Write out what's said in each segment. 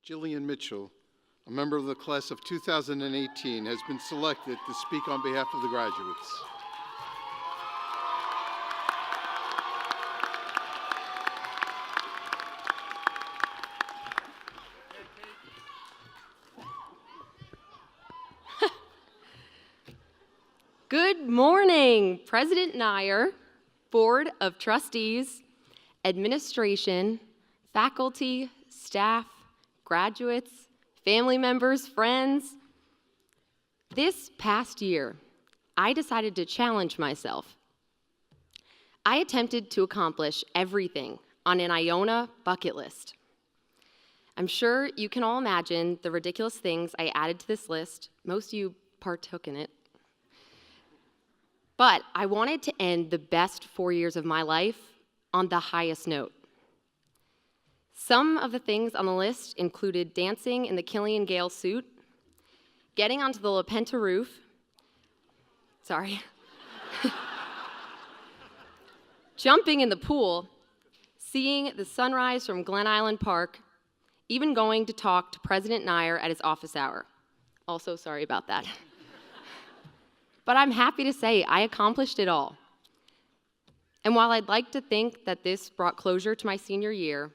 Jillian Mitchell, a member of the class of 2018, has been selected to speak on behalf of the graduates. Good morning, President Nyer, Board of Trustees, administration, faculty, staff, graduates, family members, friends. This past year, I decided to challenge myself. I attempted to accomplish everything on an Iona bucket list. I'm sure you can all imagine the ridiculous things I added to this list. Most of you partook in it. But I wanted to end the best 4 years of my life on the highest note. Some of the things on the list included dancing in the Killian Gale suit, getting onto the La Penta roof, jumping in the pool, seeing the sunrise from Glen Island Park, even going to talk to President Nyer at his office hour. Also, sorry about that. But I'm happy to say I accomplished it all. And while I'd like to think that this brought closure to my senior year,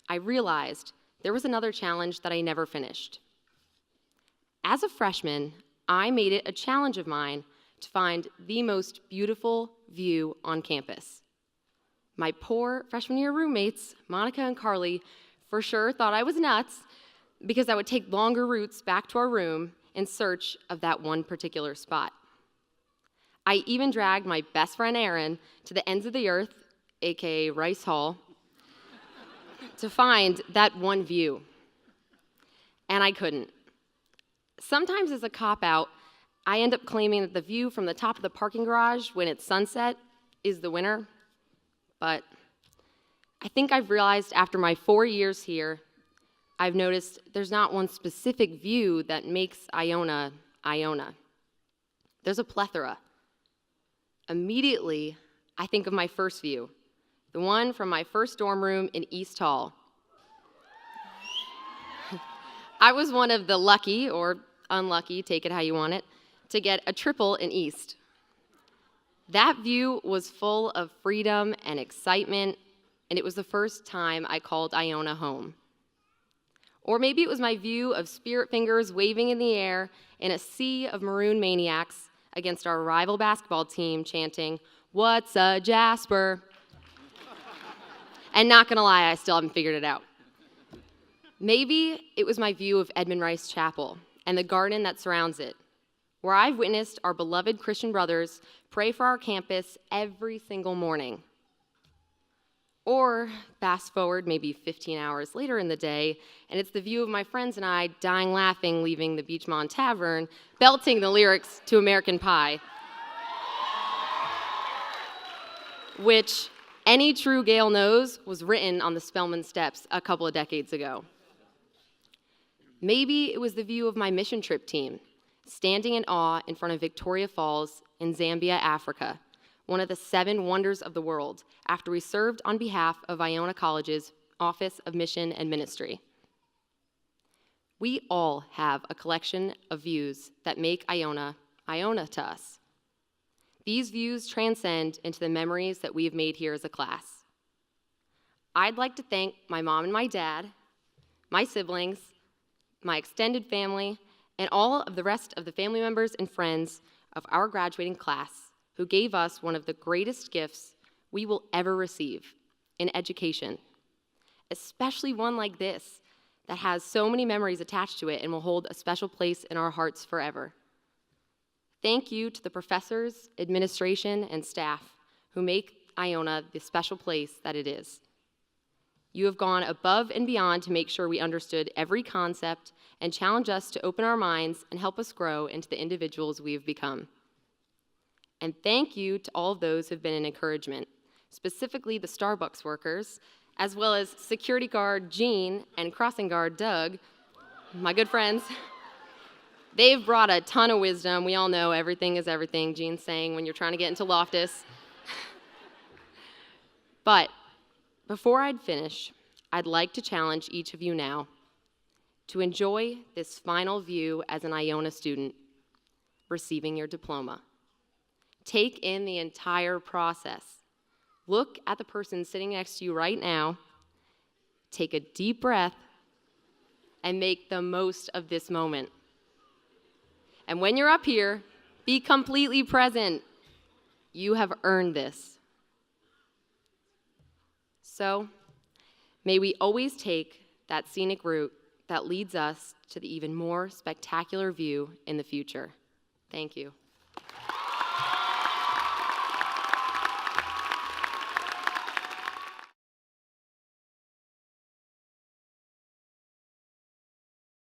I realized there was another challenge that I never finished. As a freshman, I made it a challenge of mine to find the most beautiful view on campus. My poor freshman year roommates, Monica and Carly, for sure thought I was nuts because I would take longer routes back to our room in search of that one particular spot. I even dragged my best friend Aaron to the ends of the earth, aka Rice Hall, to find that one view. And I couldn't. Sometimes as a cop-out, I end up claiming that the view from the top of the parking garage when it's sunset is the winner. But I think I've realized after my 4 years here, I've noticed there's not one specific view that makes Iona, Iona. There's a plethora. Immediately, I think of my first view, the one from my first dorm room in East Hall. I was one of the lucky, or unlucky, take it how you want it, to get a triple in East. That view was full of freedom and excitement, and it was the first time I called Iona home. Or maybe it was my view of spirit fingers waving in the air in a sea of maroon maniacs against our rival basketball team chanting, "What's a Jasper?" And not gonna lie, I still haven't figured it out. Maybe it was my view of Edmund Rice Chapel and the garden that surrounds it, where I've witnessed our beloved Christian brothers pray for our campus every single morning. Or fast forward maybe 15 hours later in the day, and it's the view of my friends and I dying laughing leaving the Beachmont Tavern, belting the lyrics to American Pie, which any true Gale knows was written on the Spelman steps a couple of decades ago. Maybe it was the view of my mission trip team, standing in awe in front of Victoria Falls in Zambia, Africa, one of the 7 wonders of the world, after we served on behalf of Iona College's Office of Mission and Ministry. We all have a collection of views that make Iona, Iona to us. These views transcend into the memories that we have made here as a class. I'd like to thank my mom and my dad, my siblings, my extended family, and all of the rest of the family members and friends of our graduating class who gave us one of the greatest gifts we will ever receive in education, especially one like this that has so many memories attached to it and will hold a special place in our hearts forever. Thank you to the professors, administration, and staff who make Iona the special place that it is. You have gone above and beyond to make sure we understood every concept and challenge us to open our minds and help us grow into the individuals we have become. And thank you to all of those who have been an encouragement, specifically the Starbucks workers, as well as security guard Jean and crossing guard Doug, my good friends. They've brought a ton of wisdom. We all know everything is everything, Jean's saying when you're trying to get into Loftus. But before I'd finish, I'd like to challenge each of you now to enjoy this final view as an Iona student, receiving your diploma. Take in the entire process. Look at the person sitting next to you right now, take a deep breath, and make the most of this moment. And when you're up here, be completely present. You have earned this. So, may we always take that scenic route that leads us to the even more spectacular view in the future. Thank you.